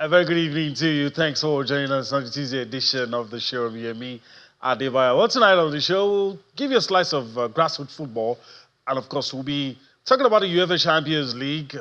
A very good evening to you. Thanks for joining us on the Tuesday edition of the show. Me, Adevaya. Well, tonight on the show, we'll give you a slice of grassroots football. And of course, we'll be talking about the UEFA Champions League.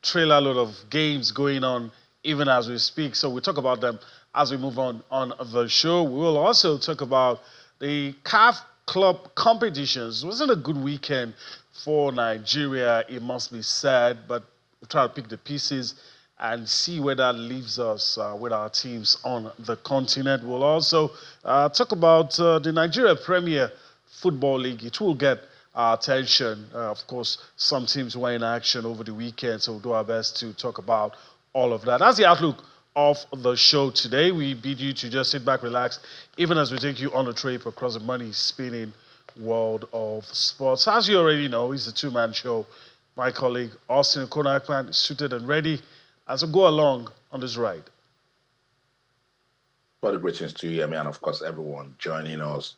Trailer load of games going on even as we speak. So we'll talk about them as we move on the show. We will also talk about the CAF club competitions. It wasn't a good weekend for Nigeria, it must be said, but we'll try to pick the pieces and see where that leaves us with our teams on the continent. We'll also talk about the Nigeria Premier Football League. It will get our attention. Of course, some teams were in action over the weekend, so we'll do our best to talk about all of that. That's the outlook of the show today. We bid you to just sit back, relax, even as we take you on a trip across the money-spinning world of sports. As you already know, it's a two-man show. My colleague Austin Konakman is suited and ready as we go along on this ride. Well, the greetings to you, and of course everyone joining us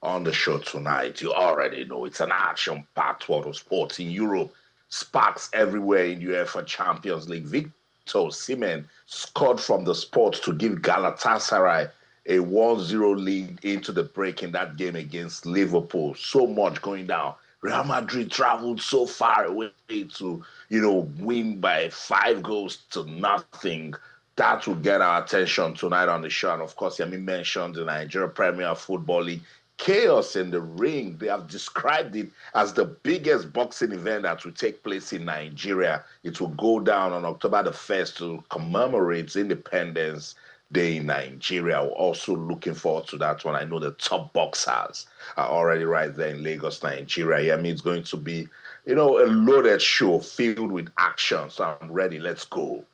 on the show tonight. You already know it's an action-packed world of sports in Europe. Sparks everywhere in UEFA Champions League. Victor Osimhen scored from the spot to give Galatasaray a 1-0 lead into the break in that game against Liverpool. So much going down. Real Madrid traveled so far away to, win by 5 goals to nothing. That will get our attention tonight on the show. And of course, Yemi mentioned the Nigeria Premier Football League. Chaos in the ring. They have described it as the biggest boxing event that will take place in Nigeria. It will go down on October the 1st to commemorate Independence Day in Nigeria. We're also looking forward to that one. I know the top boxers are already right there in Lagos, Nigeria. It's going to be, a loaded show filled with action. So I'm ready. Let's go.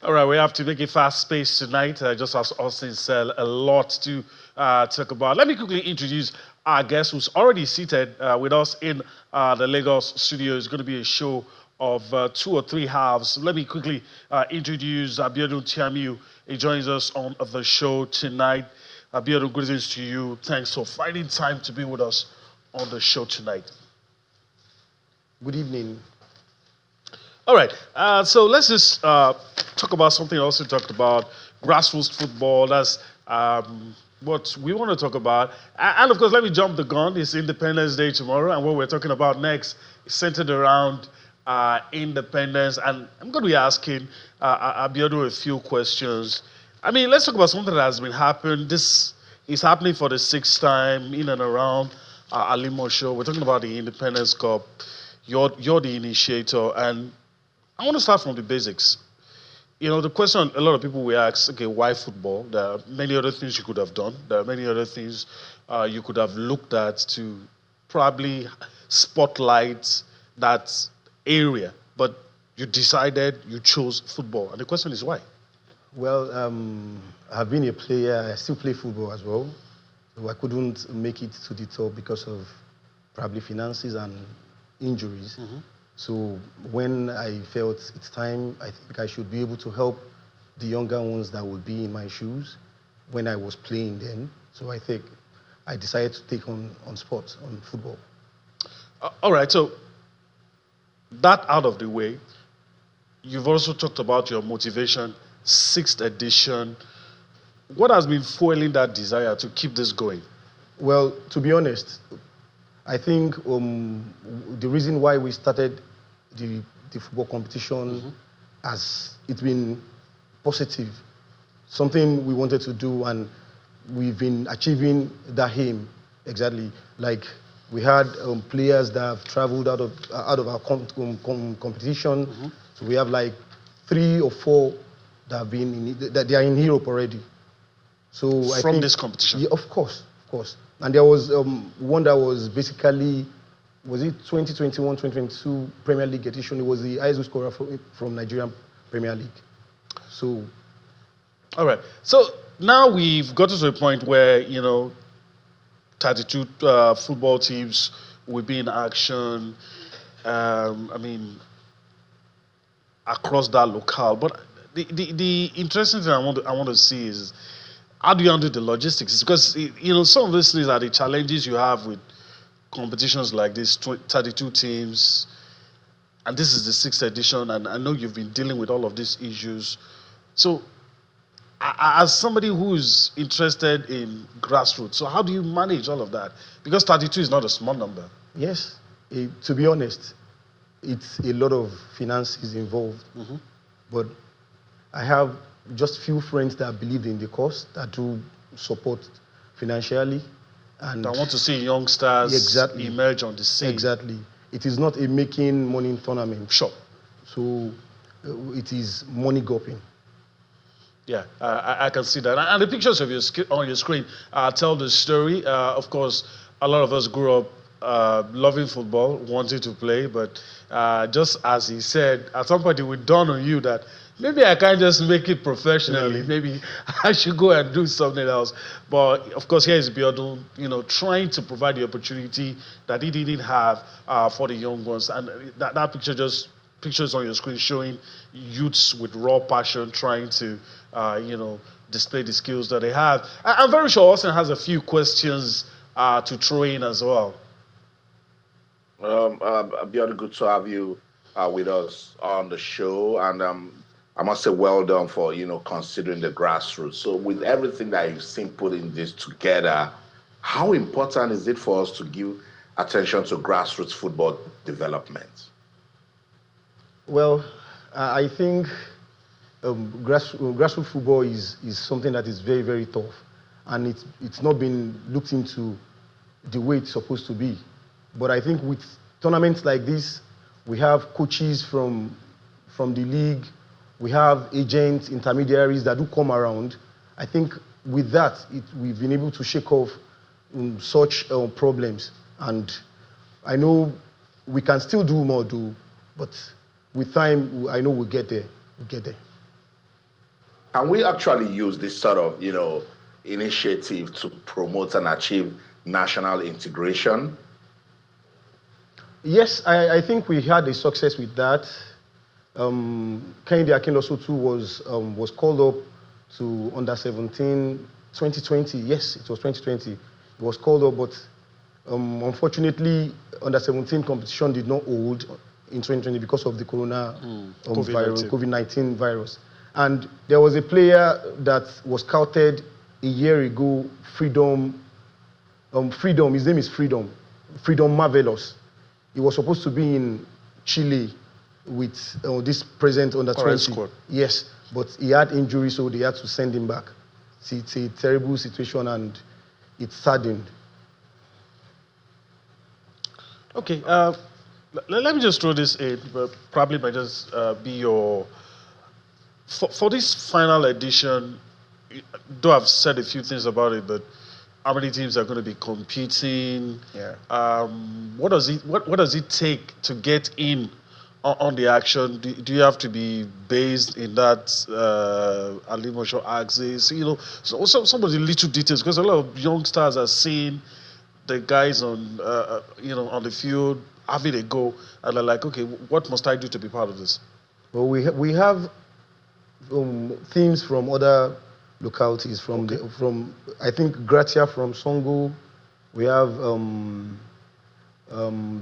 All right, we have to make it fast-paced tonight. Just as Austin said, a lot to talk about. Let me quickly introduce our guest who's already seated with us in the Lagos studio. It's going to be a show of 2 or 3 halves. Let me quickly introduce Abiodun Tiamiu. He joins us on the show tonight. Abiodun, greetings to you. Thanks for finding time to be with us on the show tonight. Good evening. All right, so let's just talk about something else we talked about, grassroots football. That's what we want to talk about. And of course, let me jump the gun. It's Independence Day tomorrow, and what we're talking about next is centered around independence. And I'm going to be asking Abiodun a few questions. Let's talk about something that has been happening. This is happening for the 6th time in and around Alimo Show. We're talking about the Independence Cup. You're the initiator, and I want to start from the basics. The question a lot of people will ask, okay, why football? There are many other things you could have done. There are many other things you could have looked at to probably spotlight that area. But you decided, you chose football. And the question is why? Well, I've been a player. I still play football as well. So I couldn't make it to the top because of probably finances and injuries. Mm-hmm. So when I felt it's time, I think I should be able to help the younger ones that would be in my shoes when I was playing then. So I think I decided to take on sports, on football. All right, so that out of the way, you've also talked about your motivation, 6th edition. What has been fueling that desire to keep this going? Well, to be honest, I think the reason why we started the football competition has it's been positive, something we wanted to do, and we've been achieving that aim exactly. Like we had players that have traveled out of our competition. Mm-hmm. So we have like 3 or 4 that have been that they are in Europe already. So I think this competition, yeah, of course. And there was one that was basically, was it 2021, 2022 Premier League edition? It was the highest scorer from Nigerian Premier League. So, all right. So now we've got to a point where 32 football teams will be in action. Across that locale. But the interesting thing I want to see is, how do you handle the logistics? It's because some of these things are the challenges you have with competitions like this, 32 teams, and this is the 6th edition, and I know you've been dealing with all of these issues So, as somebody who's interested in grassroots, so how do you manage all of that? Because 32 is not a small number. Yes, to be honest, it's a lot of finances involved. But I have just few friends that believe in the cause, that do support financially. And I want to see youngsters emerge on the scene. Exactly. It is not a making money tournament. Sure. So it is money gulping. Yeah, I can see that. And the pictures of on your screen tell the story. Of course, a lot of us grew up loving football, wanting to play, but just as he said, at some point it would dawn on you that maybe I can't just make it professionally. Maybe I should go and do something else. But of course, here is Biodun, trying to provide the opportunity that he didn't have for the young ones. And that picture just pictures on your screen showing youths with raw passion trying to, display the skills that they have. I'm very sure Austin has a few questions to throw in as well. Beyond good to have you with us on the show, and I must say, well done for considering the grassroots. So, with everything that you've seen putting this together, how important is it for us to give attention to grassroots football development? Well, I think grassroots football is something that is very, very tough, and it's not been looked into the way it's supposed to be. But I think with tournaments like this, we have coaches from the league, we have agents, intermediaries that do come around. I think with that, we've been able to shake off such problems. And I know we can still do more, but with time, I know we'll get there. Can we actually use this sort of, initiative to promote and achieve national integration? Yes, I think we had a success with that. Kehinde Akinlosotu was called up to under 17 2020. Yes, it was 2020. He was called up, but unfortunately, under 17 competition did not hold in 2020 because of the COVID-19 virus. And there was a player that was scouted a year ago, Freedom. His name is Freedom Marvelous. He was supposed to be in Chile with this present under 20. Squad. Yes, but he had injury, so they had to send him back. It's a terrible situation, and it's saddened. Okay, let me just throw this in. Probably might just be your for this final edition. Though I've said a few things about it, but how many teams are going to be competing? Yeah. What does it take to get in on the action? Do you have to be based in that Alimosho axis? So some of the little details, because a lot of youngsters are seeing the guys on on the field having a go, and they're like, okay, what must I do to be part of this? Well, we have teams from other localities, from I think Gratia from Songo. We have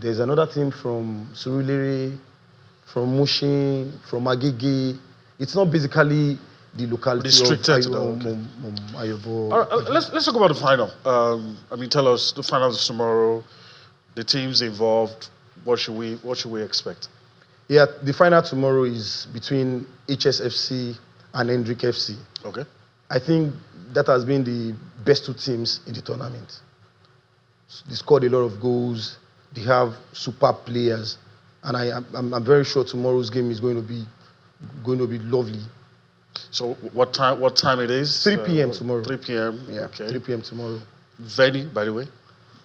there's another team from Surulere, from Mushin, from Agege. It's not basically the locality restricted of Ayobo. All right, let's talk about the final. Tell us the final is tomorrow. The teams involved. What should we expect? Yeah, the final tomorrow is between HSFC and Hendrick FC. Okay. I think that has been the best two teams in the tournament. They scored a lot of goals. They have superb players, and I'm very sure tomorrow's game is going to be lovely. So what time it is? 3 p.m. tomorrow. 3 p.m. Yeah. Okay. 3 p.m. tomorrow. Venue, by the way.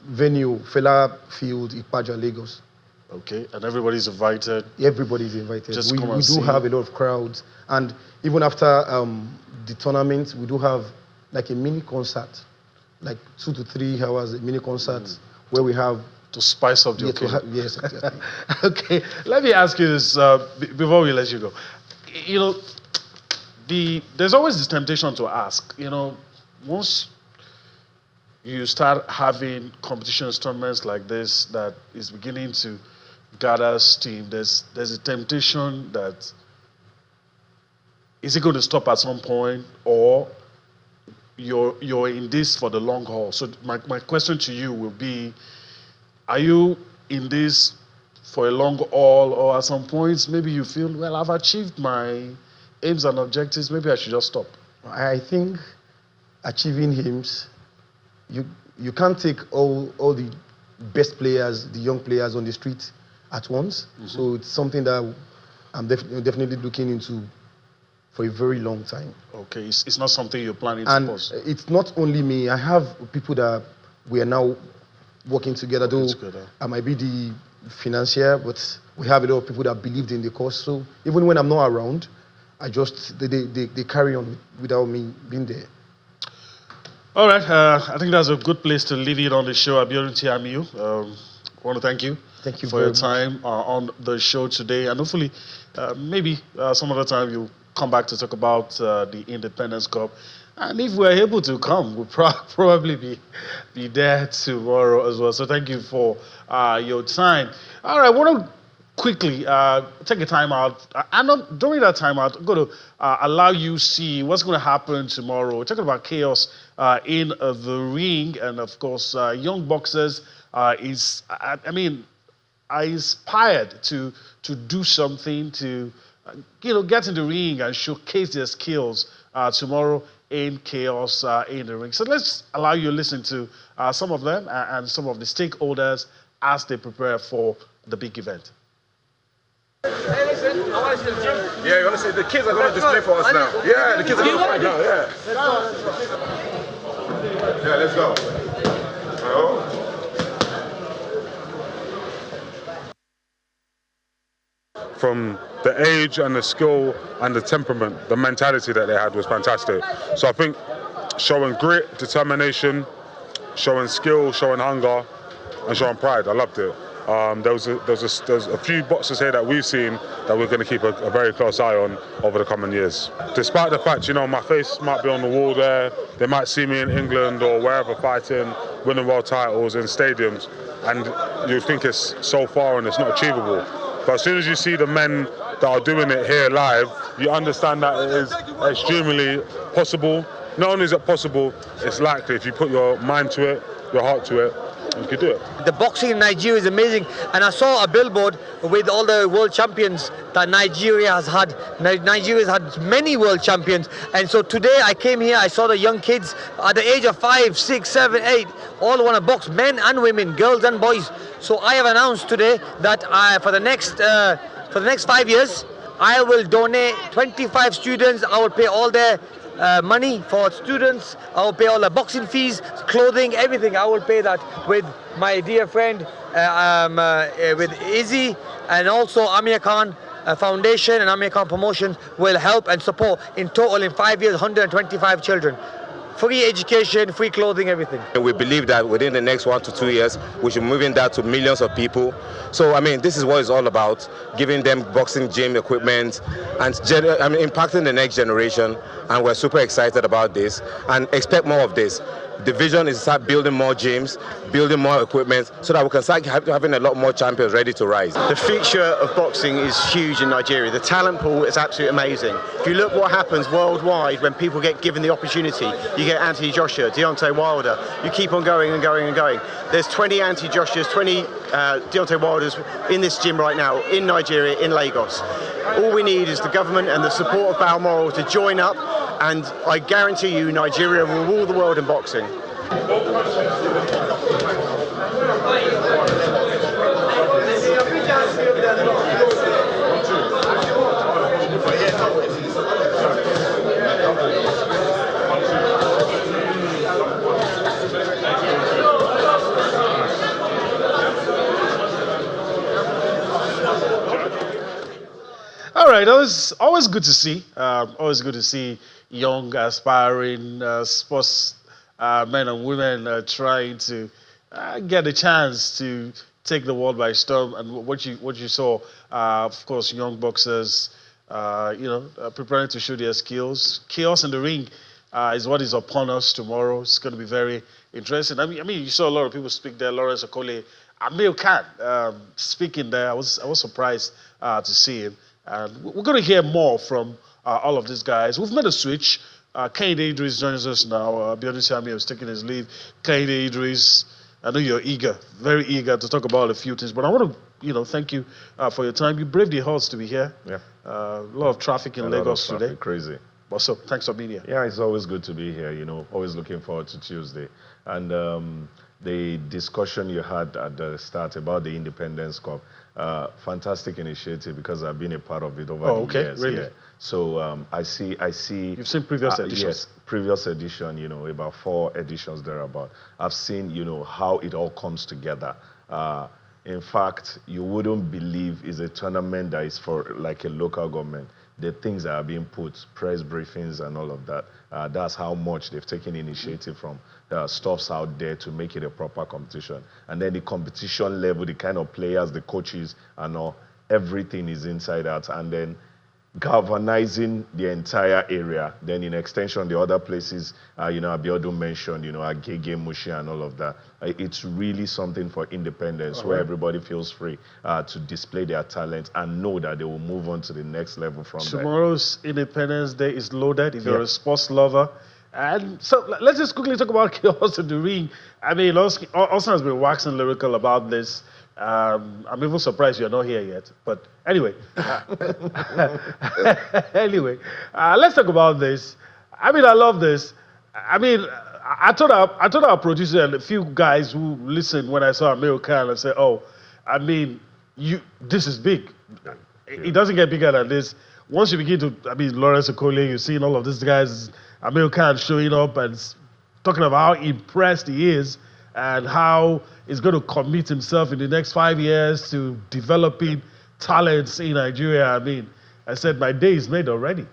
Venue, Fela Field, Ipaja, Lagos. Okay, and everybody's invited. Everybody's invited. Just we do have a lot of crowds, and even after the tournament, we do have like a mini concert, like 2 to 3 hours, a mini concert where we have to spice up the occasion. Yes, exactly. Okay, let me ask you this before we let you go. There's always this temptation to ask. Once you start having competitions, tournaments like this that is beginning to gather steam, there's a temptation that is it going to stop at some point, or you're in this for the long haul? So my question to you will be, are you in this for a long haul, or at some points maybe you feel, well, I've achieved my aims and objectives, maybe I should just stop? I think achieving aims, you can't take all the best players, the young players on the street at once. So it's something that I'm definitely looking into for a very long time. Okay, it's not something you're planning to And pause. it's not only me. I have people that we are now working together. I might be the financier, but we have a lot of people that believed in the cause. So even when I'm not around, they carry on without me being there. All right, I think that's a good place to leave it on the show. Abiodun Tiamiyu, I want to thank you. Thank you for your time on the show today, and hopefully, maybe some other time you'll come back to talk about the Independence Cup. And if we're able to come, we'll probably be there tomorrow as well. So thank you for your time. All right, I want to quickly take a time out. During that time out, I'm going to allow you see what's going to happen tomorrow. We're talking about chaos in the ring, and of course, young boxers are inspired to do something, to get in the ring and showcase their skills tomorrow in chaos in the ring. So let's allow you to listen to some of them and some of the stakeholders as they prepare for the big event. Hey, listen, I want to see the gym. Yeah, you want to see the kids are going to display for us now. Yeah, the kids are going to fight now, yeah. Yeah, let's go. Hello? From the age and the skill and the temperament, the mentality that they had was fantastic. So I think showing grit, determination, showing skill, showing hunger, and showing pride, I loved it. There's a few boxers here that we've seen that we're going to keep a very close eye on over the coming years. Despite the fact, my face might be on the wall there, they might see me in England or wherever fighting, winning world titles in stadiums, and you think it's so far and it's not achievable. But as soon as you see the men that are doing it here live, you understand that it is extremely possible. Not only is it possible, it's likely if you put your mind to it, your heart to it, you can do it. The boxing in Nigeria is amazing, and I saw a billboard with all the world champions that Nigeria has had. Nigeria has had many world champions, and so today I came here, I saw the young kids at the age of 5, 6, 7, 8, all want to box, men and women, girls and boys. So I have announced today that for the next 5 years, I will donate 25 students. I will pay all their money for students. I will pay all the boxing fees, clothing, everything. I will pay that with my dear friend, with Izzy, and also Amir Khan Foundation and Amir Khan Promotions will help and support. In total, in 5 years, 125 children. Free education, free clothing, everything. We believe that within the next 1 to 2 years, we should move in that to millions of people. So, this is what it's all about, giving them boxing gym equipment and impacting the next generation. And we're super excited about this and expect more of this. The vision is to start building more gyms, building more equipment, so that we can start having a lot more champions ready to rise. The future of boxing is huge in Nigeria. The talent pool is absolutely amazing. If you look what happens worldwide when people get given the opportunity, you get Anthony Joshua, Deontay Wilder, you keep on going and going and going. There's 20 Anthony Joshuas, 20 Deontay Wilders in this gym right now, in Nigeria, in Lagos. All we need is the government and the support of Balmoral to join up, and I guarantee you Nigeria will rule the world in boxing. All right, always good to see. Always good to see young, aspiring sports men and women trying to get a chance to take the world by storm. And what you saw, of course, young boxers, preparing to show their skills. Chaos in the ring is what is upon us tomorrow. It's going to be very interesting. You saw a lot of people speak there. Lawrence Okole, Amir Khan speaking there. I was surprised to see him. And we're going to hear more from all of these guys. We've made a switch. Kehinde Idris joins us now. Biodun Shami is taking his leave. Kehinde Idris, I know you're eager, very eager to talk about a few things, but I want to, thank you for your time. You braved the odds to be here. Yeah. A lot of traffic in Lagos today. Crazy. But so, thanks for being here. Yeah, it's always good to be here, always looking forward to Tuesday. And the discussion you had at the start about the Independence Cup, fantastic initiative because I've been a part of it over the years. Really? Yeah. So I see. You've seen previous editions? Yes, previous edition, about 4 editions thereabout. I've seen, how it all comes together. In fact, you wouldn't believe it's a tournament that is for like a local government. The things that are being put, press briefings and all of that, that's how much they've taken initiative from stuffs out there to make it a proper competition. And then the competition level, the kind of players, the coaches and all, everything is inside out. And then galvanizing the entire area. Then in extension, the other places, Abiodun mentioned, Agege, Mushi and all of that. It's really something for independence where everybody feels free to display their talent and know that they will move on to the next level from there. Tomorrow's Independence Day is loaded if you're a sports lover. And so let's just quickly talk about chaos in the ring. I mean, Austin has been waxing lyrical about this. I'm even surprised you're not here yet. But anyway, let's talk about this. I mean, I love this. I mean, I told our producer and a few guys who listened when I saw Amir Khan and said, "Oh, I mean, this is big. It doesn't get bigger than this." Once you begin to, Lawrence Okoli, you've seen all of these guys, Amir Khan showing up and talking about how impressed he is and how he's going to commit himself in the next 5 years to developing talents in Nigeria. I mean, I said, my day is made already.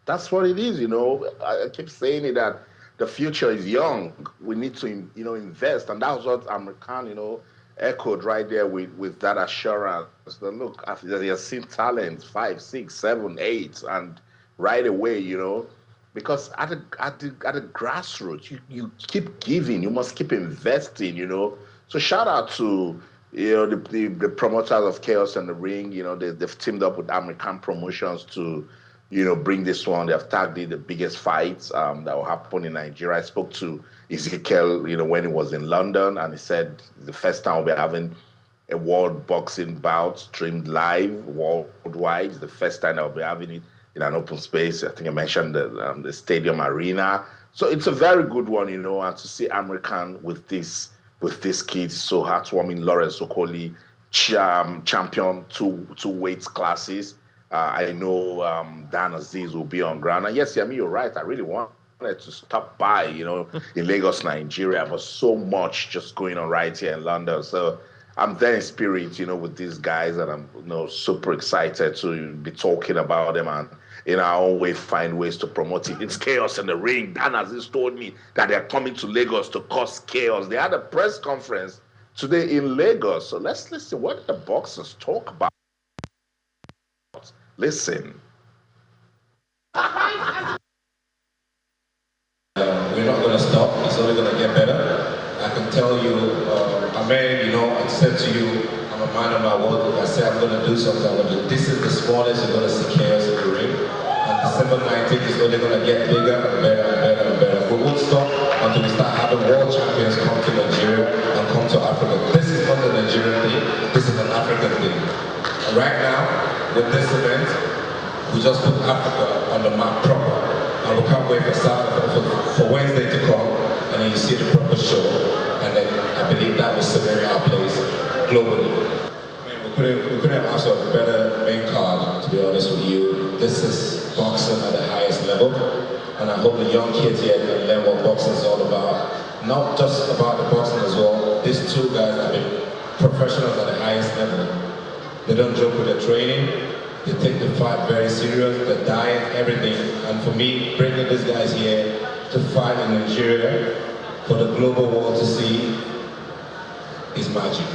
That's what it is, I keep saying it that the future is young. We need to, invest. And that was what American, echoed right there with that assurance. That, look, you're seeing talent, 5, 6, 7, 8, and right away, because at the grassroots, you keep giving, you must keep investing, So shout out to the promoters of Chaos in the Ring. They've teamed up with American Promotions to bring this one. They have tagged it the biggest fights that will happen in Nigeria. I spoke to Ezekiel, when he was in London, and he said the first time we'll be having a world boxing bout streamed live worldwide. It's the first time I'll be having it in an open space. I think I mentioned the stadium arena. So it's a very good one, and to see American with this kid, so heartwarming. Lawrence Okoli, champion two weight classes. I know Dan Aziz will be on ground. And yes, you're right. I really wanted to stop by, in Lagos, Nigeria, but so much just going on right here in London. So I'm there in spirit, with these guys, and I'm super excited to be talking about them and in our own way find ways to promote it. It's Chaos in the Ring. Dan Aziz told me that they're coming to Lagos to cause chaos. They had a press conference today in Lagos. So let's listen. What did the boxers talk about? Listen. We're not going to stop. It's only going to get better. I can tell you, I said to you, I'm a man of my word. If I say I'm going to do something, I'm going to do. This is the smallest you're going to see Chaos in the Ring. And December 19th is only going to get bigger and better and better and better. We won't stop until we start having world champions come to Nigeria and come to Africa. This is not a Nigerian thing. This is an African thing. And right now, with this event, we just put Africa on the map proper. And we can't wait for Wednesday to come, and then you see the proper show, and then I believe that will cement our place globally. I mean, we couldn't have asked for a better main card, to be honest with you. This is boxing at the highest level, and I hope the young kids here can learn what boxing is all about. Not just about the boxing as well. These two guys have been professionals at the highest level. They don't joke with their training. They take the fight very serious, the diet, everything. And for me, bringing these guys here to fight in Nigeria for the global world to see is magic.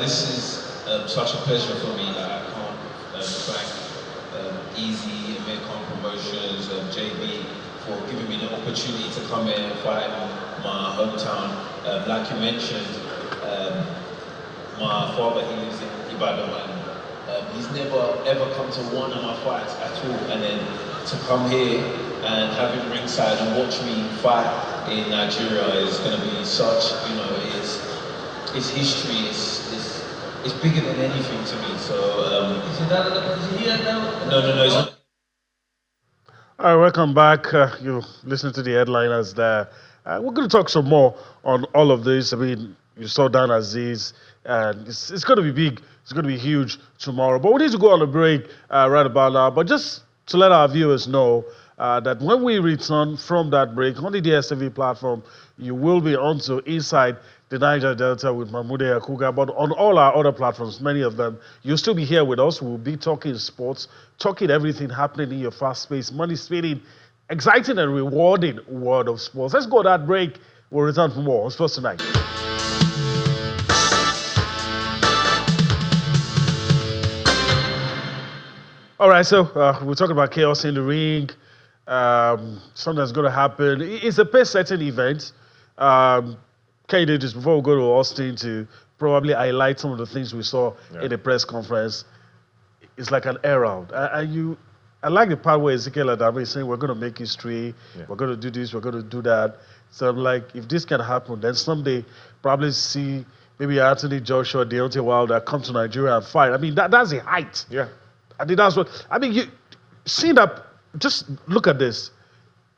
This is such a pleasure for me. I can't thank Easy, American Promotions, JB for giving me the opportunity to come here and fight in my hometown. Like you mentioned, my father, he lives in Ibadan, and He's never ever come to one of my fights at all, and then to come here and have him ringside and watch me fight in Nigeria is going to be such, you know, it's history, it's bigger than anything to me. So, is he here now? No, he's not. All right, welcome back. You listen to the headliners there. We're going to talk some more on all of this. I mean, you saw Dan Aziz, and it's going to be big. It's going to be huge tomorrow. But we need to go on a break right about now. But just to let our viewers know that when we return from that break on the DSTV platform, you will be onto Inside the Niger Delta with Mahmoud Yakuga. But on all our other platforms, many of them, you'll still be here with us. We'll be talking sports, talking everything happening in your fast-paced, money-spinning, exciting and rewarding world of sports. Let's go that break. We'll return for more on Sports Tonight. All right, so we're talking about chaos in the ring. Something that's going to happen. It's a pace-setting event. Kay, just before we go to Austin to probably highlight some of the things we saw in the press conference, it's like an herald. I like the part where Ezekiel Adame is saying, we're going to make history, we're going to do this, we're going to do that. So I'm like, if this can happen, then someday probably see maybe Anthony Joshua, Deontay Wilder come to Nigeria and fight. I mean, that's the height. Yeah. I think that's what, I mean, you see that, just look at this.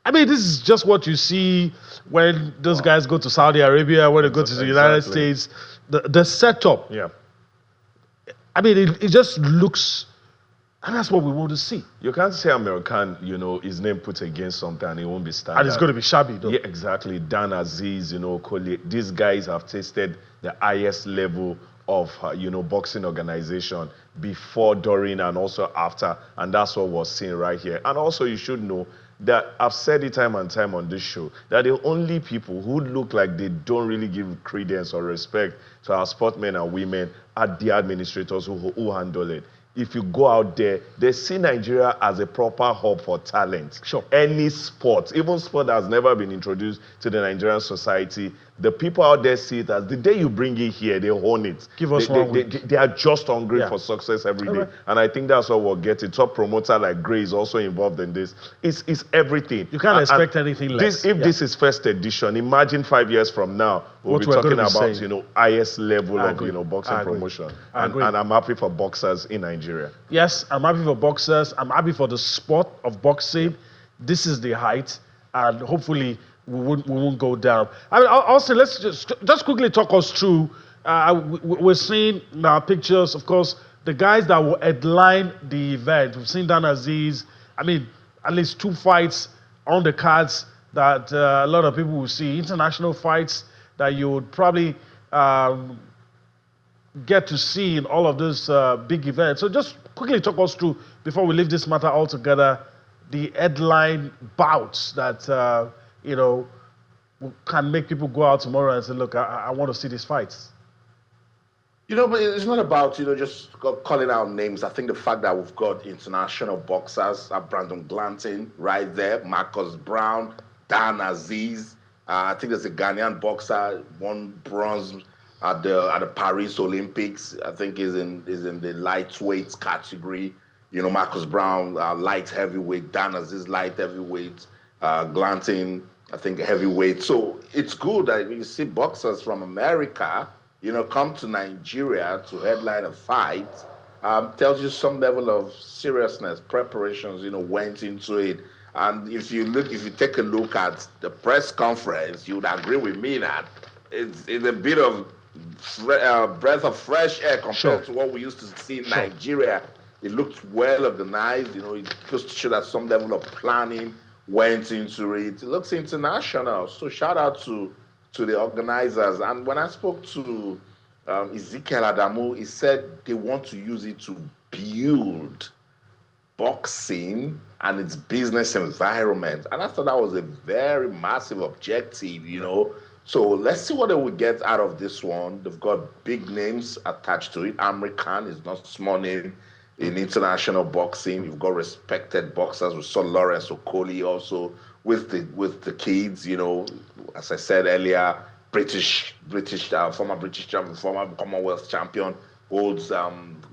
I mean, this is just what you see when those guys go to Saudi Arabia, when they go to the United States. The setup. Yeah. I mean, it just looks, and that's what we want to see. You can't say American, you know, his name put against something and it won't be standard. And it's going to be shabby, though. Yeah, exactly. Dan Aziz, you know, these guys have tasted the highest level of, you know, boxing organization before, during, and also after. And that's what we're seeing right here. And also, you should know that I've said it time and time on this show, that the only people who look like they don't really give credence or respect to our sportmen and women are the administrators who handle it. If you go out there, they see Nigeria as a proper hub for talent. Sure. Any sport, even sport that has never been introduced to the Nigerian society, the people out there see it as the day you bring it here, they own it. Give us one week. They are just hungry for success every day. And I think that's what we'll get. A top promoter like Gray is also involved in this. It's everything. You can't expect anything less. If this is first edition, imagine 5 years from now, we'll be talking about, you know, highest level of, you know, boxing promotion. And I'm happy for boxers in Nigeria. Yes, I'm happy for boxers. I'm happy for the sport of boxing. This is the height, and hopefully we won't go down. I mean, also, let's just quickly talk us through. We're seeing now pictures, of course, the guys that will headline the event. We've seen Dan Aziz. I mean, at least 2 fights on the cards that a lot of people will see. International fights that you would probably get to see in all of those big events. So just quickly talk us through, before we leave this matter altogether, the headline bouts that, you know, can make people go out tomorrow and say, look, I want to see these fights. You know, but it's not about, you know, just calling out names. I think the fact that we've got international boxers, Brandon Glanton right there, Marcus Brown, Dan Aziz. I think there's a Ghanaian boxer, won bronze at the Paris Olympics. I think is in the lightweight category. You know, Marcus Brown, light heavyweight, Dan Aziz, light heavyweight, Glanton, I think heavyweight. So it's good that you see boxers from America, you know, come to Nigeria to headline a fight. Tells you some level of seriousness, preparations, you know, went into it. And if you take a look at the press conference, you would agree with me that it's a bit of breath of fresh air compared to what we used to see in Nigeria. It looked well organized, you know, it goes to show that some level of planning went into it. It looks international. So shout out to the organizers. And when I spoke to Ezekiel Adamu, he said they want to use it to build boxing and its business environment. And I thought that was a very massive objective, you know. So let's see what they will get out of this one. They've got big names attached to it. Amir Khan is not small name in international boxing. You've got respected boxers. We saw Lawrence Okoli also with the kids, you know, as I said earlier, former British champion, former Commonwealth champion, holds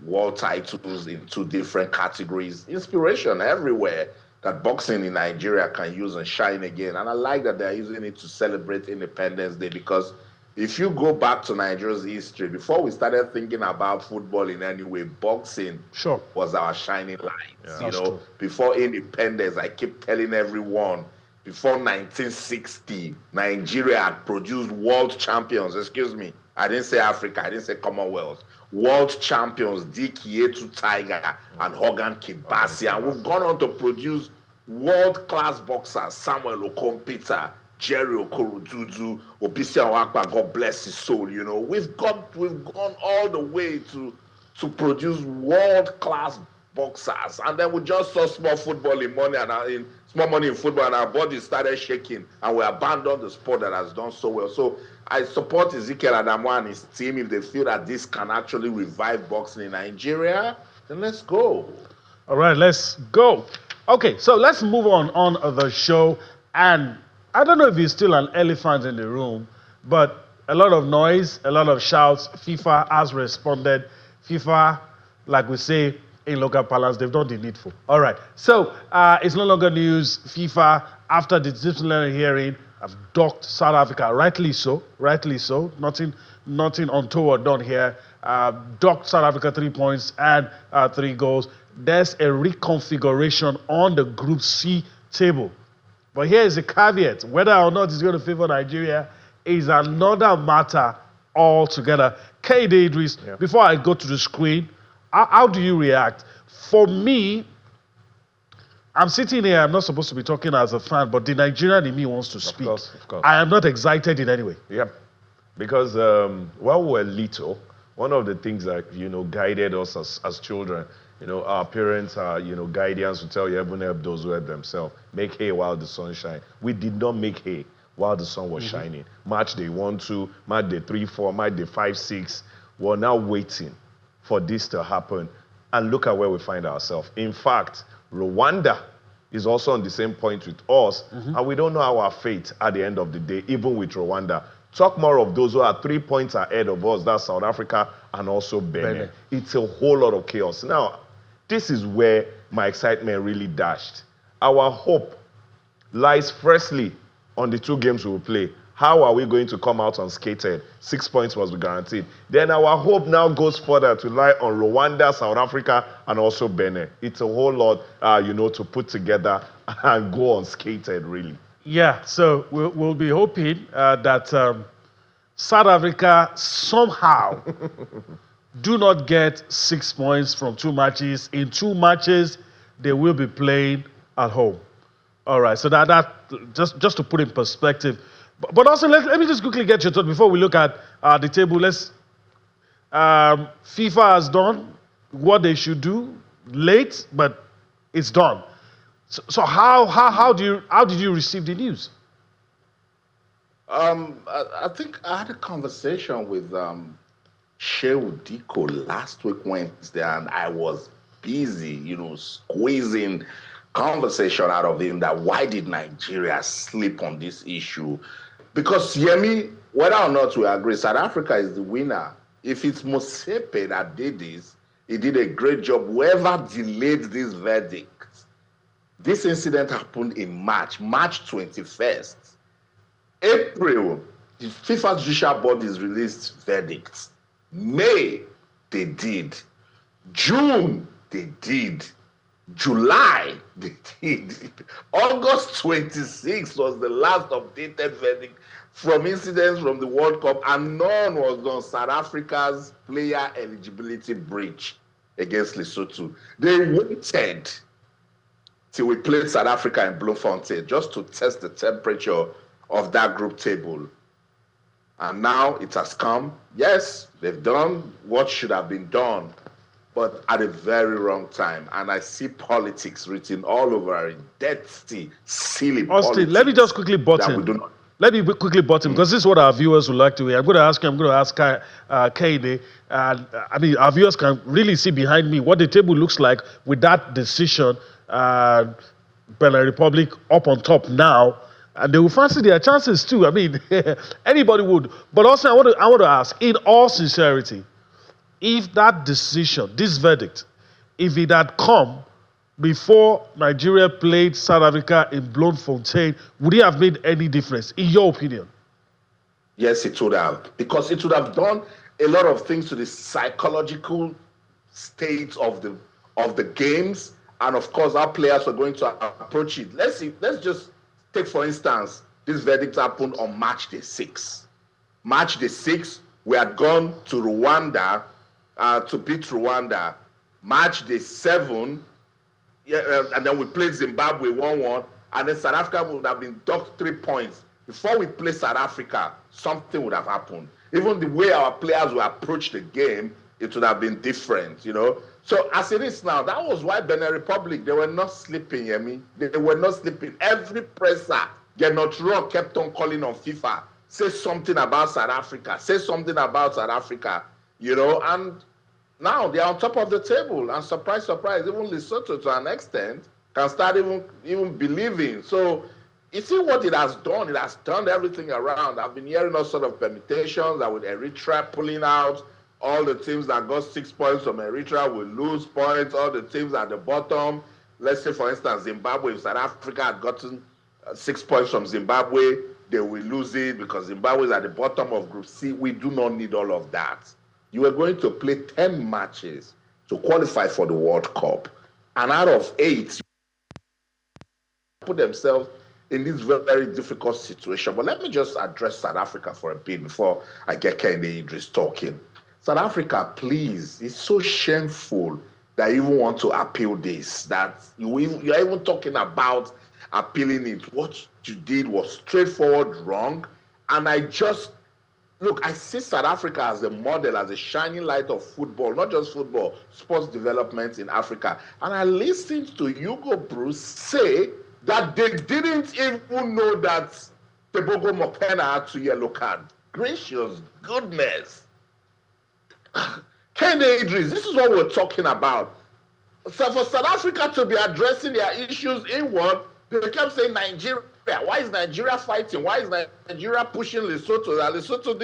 world titles in 2 different categories. Inspiration everywhere that boxing in Nigeria can use and shine again. And I like that they're using it to celebrate Independence Day, because if you go back to Nigeria's history, before we started thinking about football in any way, boxing was our shining light. Yeah, you know, before independence, I keep telling everyone, before 1960, Nigeria had produced world champions. Excuse me, I didn't say Africa, I didn't say Commonwealth. World champions, Dick Yetu Tiger and Hogan Kibasi. And we've gone on to produce world-class boxers, Samuel Okompita, Jerry Okorodudu, Obisi Awakpa, God bless his soul. You know, we've gone all the way to produce world-class boxers, and then we just saw small football in money and small money in football, and our bodies started shaking, and we abandoned the sport that has done so well. So I support Ezekiel Adamu and his team. If they feel that this can actually revive boxing in Nigeria, then let's go. All right, let's go. Okay, so let's move on the show. And I don't know if he's still an elephant in the room, but a lot of noise, a lot of shouts. FIFA has responded. FIFA, like we say in local parlance, they've done the needful. All right, so it's no longer news. FIFA, after the disciplinary hearing, have docked South Africa, rightly so. Nothing untoward done here. Docked South Africa 3 points and 3 goals. There's a reconfiguration on the Group C table. But here is a caveat. Whether or not it's going to favor Nigeria is another matter altogether. K.D. Idris, before I go to the screen, how do you react? For me, I'm sitting here, I'm not supposed to be talking as a fan, but the Nigerian in me wants to speak. Of course. I am not excited in any way. Yep. Because while we were little, one of the things that, guided us as children, our parents, our, guardians would tell you, heaven help those who help themselves. Make hay while the sun shines. We did not make hay while the sun was shining. Match day 1, 2, match day 3, 4, match day 5, 6. We're now waiting for this to happen. And look at where we find ourselves. In fact, Rwanda is also on the same point with us, and we don't know our fate at the end of the day, even with Rwanda. Talk more of those who are 3 points ahead of us, that's South Africa and also Benin. It's a whole lot of chaos. Now, this is where my excitement really dashed. Our hope lies firstly on the 2 games we will play. How are we going to come out unscathed? 6 points must be guaranteed. Then our hope now goes further to lie on Rwanda, South Africa, and also Benin. It's a whole lot, to put together and go unscathed, really. Yeah, so we'll be hoping that South Africa somehow do not get 6 points from 2 matches. In 2 matches, they will be playing at home. All right, so that just to put in perspective. But also, let me just quickly get your thought before we look at the table. FIFA has done what they should do, late, but it's done. So how did you receive the news? I think I had a conversation with Shehu Diko last week Wednesday, and I was busy, squeezing conversation out of him that why did Nigeria sleep on this issue? Because Yemi, whether or not we agree, South Africa is the winner. If it's Mosepe that did this, he did a great job. Whoever delayed this verdict, this incident happened in March 21st. April, the FIFA judicial bodies released verdicts. May, they did. June, they did. July, they did. August 26th was the last updated verdict from incidents from the World Cup, and none was on South Africa's player eligibility breach against Lesotho. They waited till we played South Africa in Bloemfontein just to test the temperature of that group table. And now it has come. Yes, they've done what should have been done, but at a very wrong time. And I see politics written all over it. Dirty, silly Austin, politics. let me just quickly button. Let me quickly button, because this is what our viewers would like to hear. I'm going to ask Kaide. Our viewers can really see behind me what the table looks like with that decision. Benin Republic up on top now, and they will fancy their chances too. Anybody would. But also, I want to ask, in all sincerity, if that decision, this verdict, if it had come before Nigeria played South Africa in Bloemfontein, would it have made any difference, in your opinion? Yes, it would have, because it would have done a lot of things to the psychological state of the games, and of course, our players are going to approach it. Let's just take, for instance, this verdict happened on March the 6th. March the 6th, we had gone to Rwanda to beat Rwanda. March the 7th, and then we played Zimbabwe 1-1, and then South Africa would have been docked 3 points. Before we play South Africa, something would have happened. Even the way our players will approach the game, it would have been different, you know. So as it is now, that was why Benin Republic, they were not sleeping, Yemi. They were not sleeping. Every presser, Gernot Rohr kept on calling on FIFA. Say something about South Africa. Say something about South Africa, you know. And now they're on top of the table. And surprise, surprise, even Lesotho to an extent can start even believing. So you see what it has done? It has turned everything around. I've been hearing all sort of permutations that with Eritrea pulling out, all the teams that got 6 points from Eritrea will lose points. All the teams at the bottom, let's say for instance, Zimbabwe, if South Africa had gotten 6 points from Zimbabwe, they will lose it because Zimbabwe is at the bottom of Group C. We do not need all of that. You are going to play 10 matches to qualify for the World Cup. And out of 8, put themselves in this very, very difficult situation. But let me just address South Africa for a bit before I get Kehinde Idris talking. South Africa, please, it's so shameful that you even want to appeal this, that you're even talking about appealing it. What you did was straightforward wrong. And I see South Africa as a model, as a shining light of football, not just football, sports development in Africa. And I listened to Hugo Bruce say that they didn't even know that Tebogo Mokena had 2 yellow cards. Gracious goodness. Kehinde Idris, this is what we're talking about. So for South Africa to be addressing their issues inward, they kept saying Nigeria. Why is Nigeria fighting? Why is Nigeria pushing Lesotho? Lesotho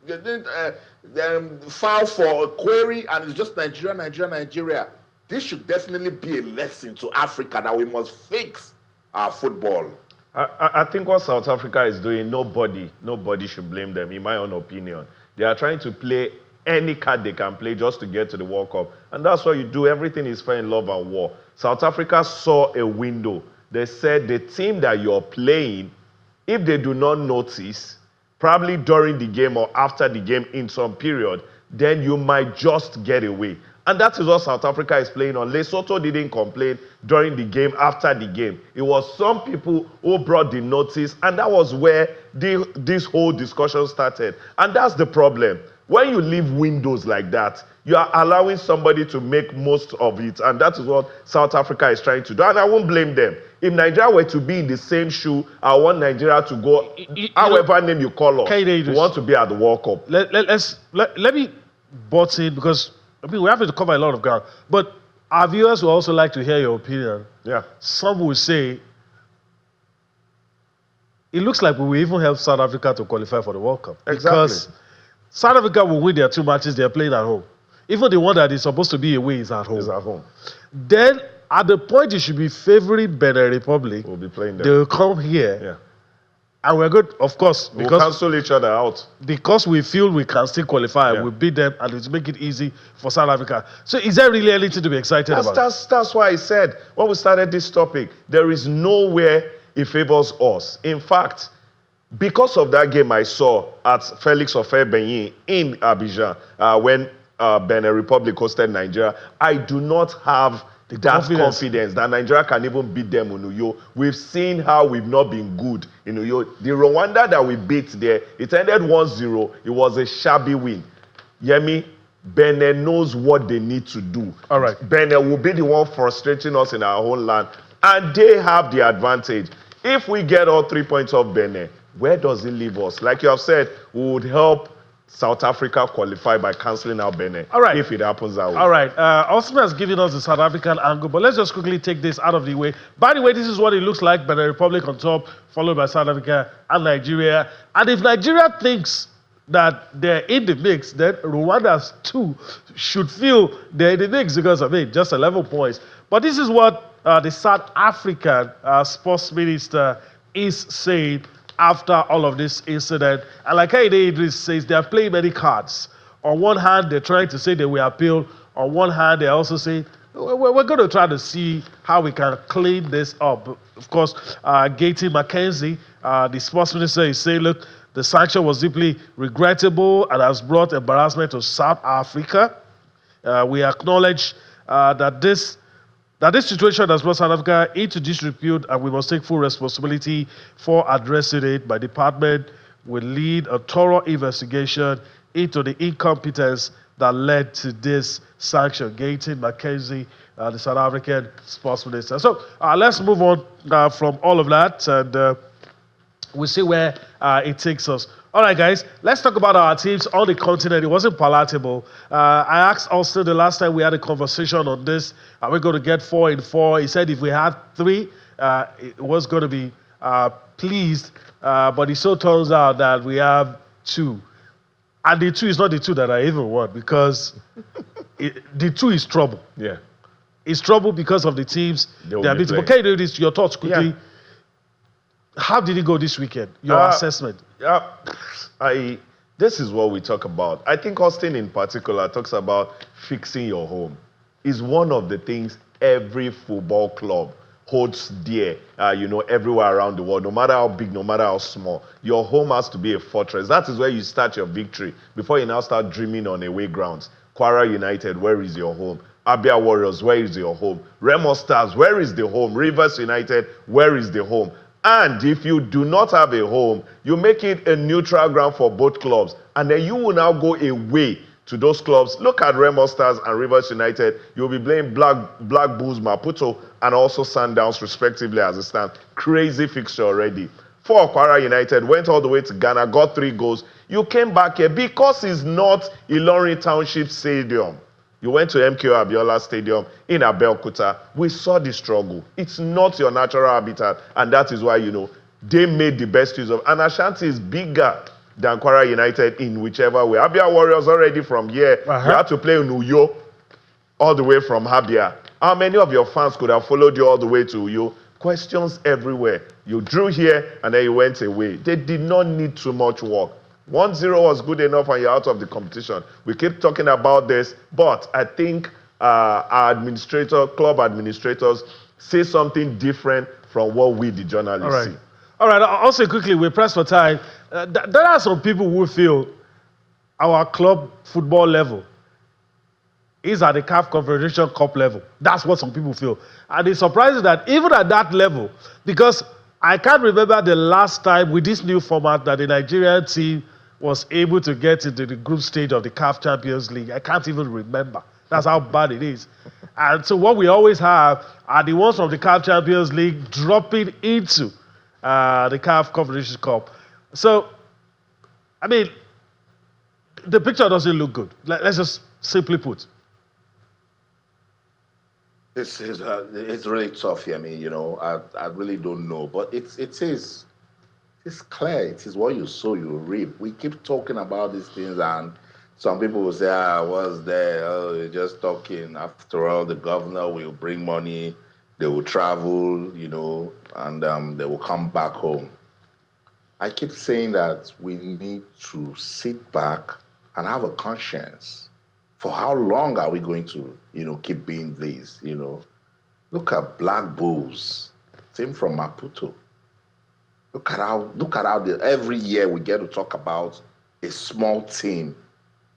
didn't file for a query, and it's just Nigeria. This should definitely be a lesson to Africa that we must fix our football. I think what South Africa is doing, nobody should blame them, in my own opinion. They are trying to play any card they can play just to get to the World Cup. And that's what you do. Everything is fair in love and war. South Africa saw a window. They said the team that you're playing, if they do not notice, probably during the game or after the game in some period, then you might just get away. And that is what South Africa is playing on. Lesotho didn't complain during the game, after the game. It was some people who brought the notice, and that was where this whole discussion started. And that's the problem. When you leave windows like that, you are allowing somebody to make most of it, and that is what South Africa is trying to do. And I won't blame them. If Nigeria were to be in the same shoe, I want Nigeria to go, however name you call us, we want to be at the World Cup. Let me butt in, because we have to cover a lot of ground. But our viewers would also like to hear your opinion. Yeah. Some will say, it looks like we will even help South Africa to qualify for the World Cup. Exactly. Because South Africa will win their 2 matches they're playing at home. Even the one that is supposed to be away is at home. Is at home. Then, at the point you should be favoring Benin Republic, we'll be playing them. They will come here. Yeah. And we're good, of course, because we'll cancel each other out. Because we feel we can still qualify, we'll beat them, and it'll make it easy for South Africa. So is there really anything to be excited about? That's why I said, when we started this topic, there is nowhere it favors us. In fact, because of that game I saw at Felix Ofe-Beyin in Abidjan, when Benin Republic hosted Nigeria, I do not have that confidence that Nigeria can even beat them in Uyo. We've seen how we've not been good in Uyo. The Rwanda that we beat there, it ended 1-0. It was a shabby win. Yemi, Benin knows what they need to do. All right. Benin will be the one frustrating us in our own land, and they have the advantage. If we get all 3 points off Benin, where does it leave us? Like you have said, we would help South Africa qualify by cancelling out Benin. All right. If it happens that way. All right. Osman has given us the South African angle, but let's just quickly take this out of the way. By the way, this is what it looks like. Benin Republic on top, followed by South Africa and Nigeria. And if Nigeria thinks that they're in the mix, then Rwanda's too should feel they're in the mix because of it, just 11 points. But this is what the South African sports minister is saying after all of this incident. And like Aide Idris says, they are playing many cards. On one hand, they're trying to say they will appeal. On one hand, they also say, we're going to try to see how we can clean this up. Of course, Gaty Mackenzie, the sports minister, is saying, look, the sanction was deeply regrettable and has brought embarrassment to South Africa. We acknowledge that this situation has brought South Africa into disrepute, and we must take full responsibility for addressing it. My department will lead a thorough investigation into the incompetence that led to this sanction. Gaty Mackenzie, the South African sports minister. So let's move on from all of that, and we'll see where it takes us. All right, guys, let's talk about our teams on the continent. It wasn't palatable. I asked Austin the last time we had a conversation on this, are we going to get 4 in 4? He said if we had 3, it was going to be pleased, but it so turns out that we have 2. And the 2 is not the 2 that I even want, because the 2 is trouble. Yeah. It's trouble because of the teams they are beating. But can you do this? Your thoughts quickly. Yeah. How did it go this weekend? Your assessment. Yeah, this is what we talk about. I think Austin in particular talks about fixing your home. It's one of the things every football club holds dear, everywhere around the world, no matter how big, no matter how small. Your home has to be a fortress. That is where you start your victory before you now start dreaming on away grounds. Kwara United, where is your home? Abia Warriors, where is your home? Remo Stars, where is the home? Rivers United, where is the home? And if you do not have a home, you make it a neutral ground for both clubs. And then you will now go away to those clubs. Look at Remo Stars and Rivers United. You'll be playing Black Bulls, Maputo, and also Sundowns, respectively, as it stands. Crazy fixture already. For Kwara United, went all the way to Ghana, got 3 goals. You came back here because it's not Ilorin Township Stadium. You went to MKO Abiola Stadium in Abeokuta. We saw the struggle. It's not your natural habitat, and that is why, they made the best use of it. And Ashanti is bigger than Kwara United in whichever way. Abia Warriors already from here. You had to play in Uyo all the way from Abia. How many of your fans could have followed you all the way to Uyo? Questions everywhere. You drew here, and then you went away. They did not need too much work. 1-0 was good enough and you're out of the competition. We keep talking about this, but I think our club administrators, say something different from what we, the journalists, see. All right, also quickly, we're pressed for time. There are some people who feel our club football level is at the CAF Confederation Cup level. That's what some people feel. And it's surprising that even at that level, because I can't remember the last time with this new format that the Nigerian team was able to get into the group stage of the CAF Champions League. I can't even remember. That's how bad it is. And so what we always have are the ones from the CAF Champions League dropping into the CAF Confederation Cup. So, I mean, the picture doesn't look good. Let's just simply put. It's really tough here. I mean, I really don't know, but it's clear. It is what you sow, you reap. We keep talking about these things, and some people will say, I was there. Oh, you're just talking. After all, the governor will bring money. They will travel, and they will come back home. I keep saying that we need to sit back and have a conscience. For how long are we going to, keep being this, Look at Black Bulls, team from Maputo. Look at how every year we get to talk about a small team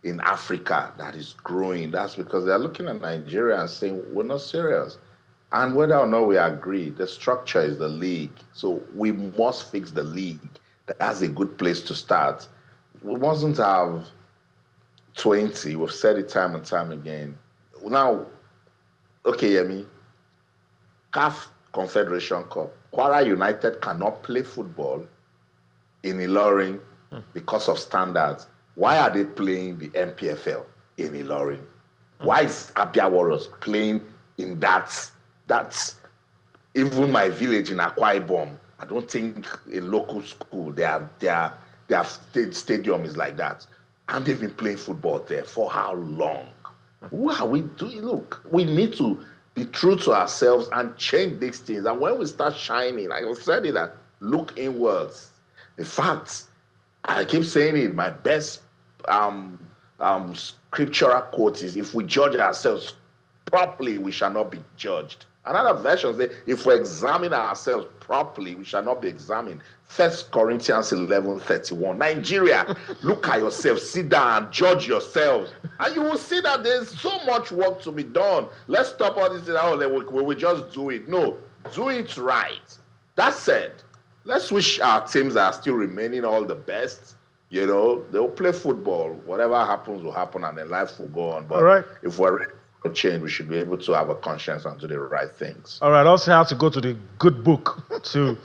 in Africa that is growing. That's because they're looking at Nigeria and saying, we're not serious. And whether or not we agree, the structure is the league. So we must fix the league. That's a good place to start. We mustn't have 20. We've said it time and time again. Now, okay, Yemi, CAF Confederation Cup. Kwara United cannot play football in Ilorin because of standards. Why are they playing the MPFL in Ilorin? Why is Abia Warriors playing in that's even my village in Akwa Ibom? I don't think a local school. They are Their stadium is like that. And they've been playing football there for how long? What are we doing? Look, we need to be true to ourselves and change these things. And when we start shining, like I said it, that look inwards. In fact, I keep saying it, my best scriptural quote is, if we judge ourselves properly, we shall not be judged. Another version says, if we examine ourselves properly, we shall not be examined. 1 Corinthians 11:31. Nigeria, look at yourself, sit down and judge yourselves. And you will see that there's so much work to be done. Let's stop all this, we will just do it. No, do it right. That said, let's wish our teams that are still remaining all the best. You know, they'll play football. Whatever happens will happen, and then life will go on. But all right. If we're ready for change, we should be able to have a conscience and do the right things. All right. Also have to go to the good book to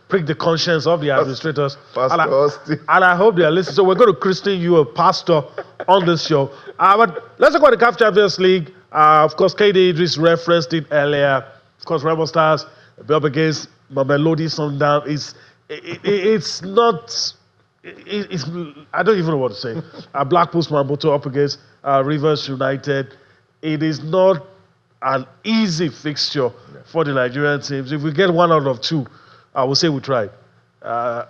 prick the conscience of the administrators. And I hope they are listening. So we're going to christen you a pastor on this show. But let's talk about the CAF Champions League. Of course, KD Idris referenced it earlier. Of course, Rebel Stars be up against Mamelodi Sundown. It's not... I don't even know what to say. Blackpool Mamboto up against Rivers United. It is not an easy fixture for the Nigerian teams. If we get one out of two, I will say we tried.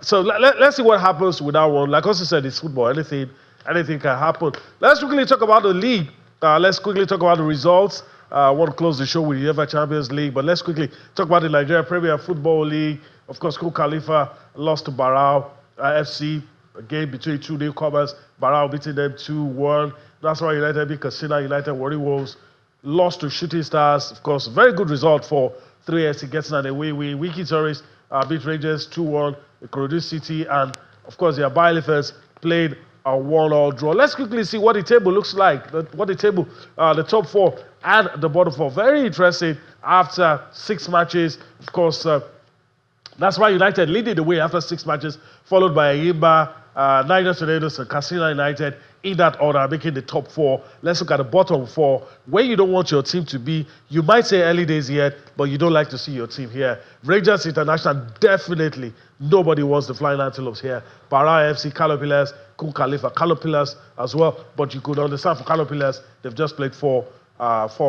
So let's see what happens with that one. Like I also said, it's football. Anything can happen. Let's quickly talk about the league. Let's quickly talk about the results. I want to close the show with the UEFA Champions League, but let's quickly talk about the Nigeria Premier Football League. Of course, Khal Khalifa lost to Barao FC, a game between two newcomers. Barao beating them 2-1. That's why United beat Katsina United. Warri Wolves lost to Shooting Stars. Of course, very good result for 3SC getting an away win. Wiki Tourist beat Rangers 2-1. Ikorodu City and, of course, the Abba Elephants played a 1-1 draw. Let's quickly see what the table looks like. The top four and the bottom four. Very interesting after 6 matches. Of course, that's why United leading the way after 6 matches, followed by Ayimba, Niger Tornadoes, and Katsina United in that order, making the top 4. Let's look at the bottom 4, where you don't want your team to be. You might say early days yet, but you don't like to see your team here. Rangers International, definitely nobody wants the Flying Antelopes here. Para FC, Caterpillars, Khal Khalifa, Caterpillars as well. But you could understand for Caterpillars, they've just played 4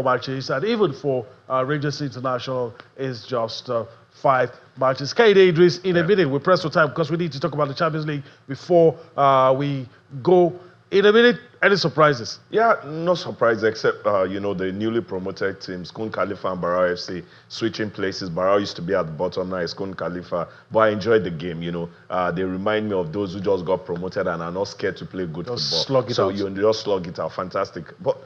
matches, and even for Rangers International, is just 5 matches. KD Idris, in a minute, we're pressed for time because we need to talk about the Champions League before we go. In a minute, any surprises? Yeah, no surprise except, the newly promoted teams, Khal Khalifa and Barao FC, switching places. Barao used to be at the bottom, now it's Khal Khalifa. But I enjoyed the game, They remind me of those who just got promoted and are not scared to play good football. Slug it out. You just slug it out, fantastic. But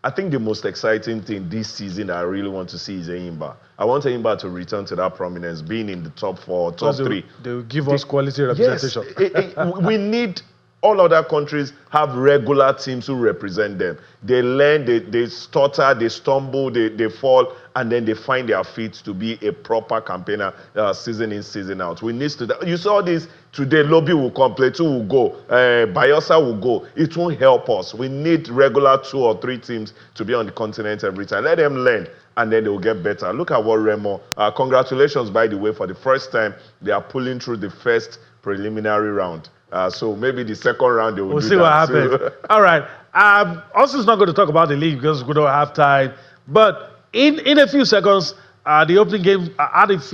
I think the most exciting thing this season that I really want to see is Ayimba. I want Ayimba to return to that prominence, being in the top 4, top 3. They will give us quality representation. Yes, we need... All other countries have regular teams who represent them. They learn, they stutter, they stumble, they fall, and then they find their feet to be a proper campaigner season in, season out. We need to. You saw this today. Lobby will come, Plateau will go, Bayelsa will go. It won't help us. We need regular 2 or 3 teams to be on the continent every time. Let them learn, and then they will get better. Look at what Remo. Congratulations, by the way, for the first time they are pulling through the first preliminary round. So maybe the second round they will do see what happens. All right. Also, it's not going to talk about the league because we don't have time. But in a few seconds, the opening game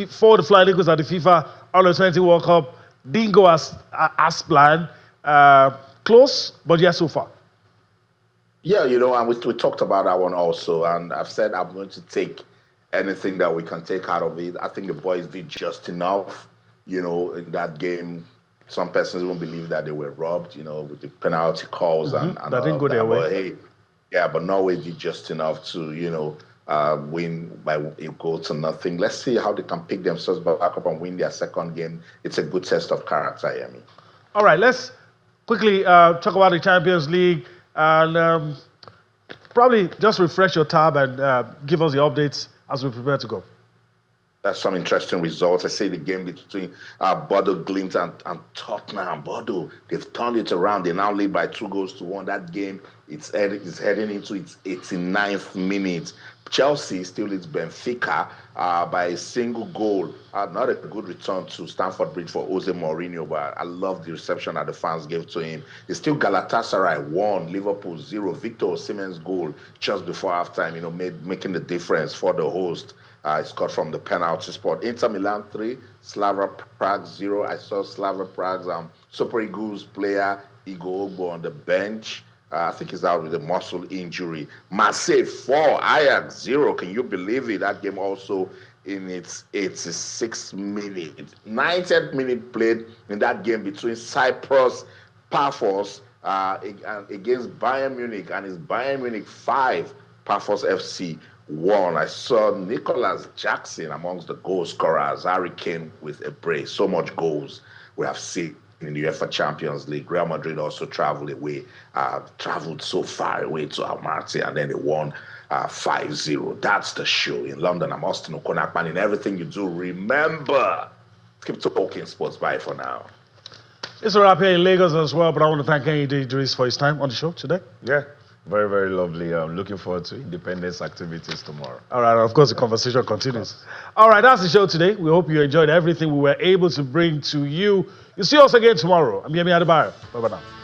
for the Flying Eagles at the FIFA Under-20 World Cup didn't go as planned. Close, but yes, so far. Yeah, and we talked about that one also. And I've said I'm going to take anything that we can take out of it. I think the boys did just enough, in that game. Some persons won't believe that they were robbed, with the penalty calls and that didn't go their way. But Norway did just enough to, win by a goal to nothing. Let's see how they can pick themselves back up and win their second game. It's a good test of character, Yemi. All right, let's quickly talk about the Champions League and probably just refresh your tab and give us the updates as we prepare to go. some interesting results. I say the game between Bodo Glimt and Tottenham. Bodo, they've turned it around. They now lead by 2-1. That game, it's heading into its 89th minute. Chelsea still leads Benfica by a single goal. Not a good return to Stamford Bridge for Jose Mourinho, but I love the reception that the fans gave to him. It's still Galatasaray 1, Liverpool 0. Victor Osimhen's goal just before halftime, making the difference for the host. He scored from the penalty spot. Inter Milan 3, Slava Prague 0. I saw Slava Prague's Super Eagles player Igor Ogbo on the bench. I think he's out with a muscle injury. Marseille 4, Ajax 0. Can you believe it? That game also in its 86th minute. 90th minute played in that game between Cyprus Paphos against Bayern Munich, and it's Bayern Munich 5, Paphos FC 1. I saw Nicholas Jackson amongst the goal scorers. Harry Kane with a brace. So much goals we have seen in the UEFA Champions League. Real Madrid also traveled so far away to Almaty, and then they won 5-0. That's the show. In London, I'm Austin Okonakman. In everything you do, remember, keep talking sports. Bye for now. It's a wrap here in Lagos as well, but I want to thank Kenny Idris for his time on the show today. Yeah, very, very lovely. I'm looking forward to Independence activities tomorrow. All right, of course, the conversation continues. All right, that's the show today. We hope you enjoyed everything we were able to bring to you. You'll see us again tomorrow. I'm Yemi Adebayo. Bye-bye now.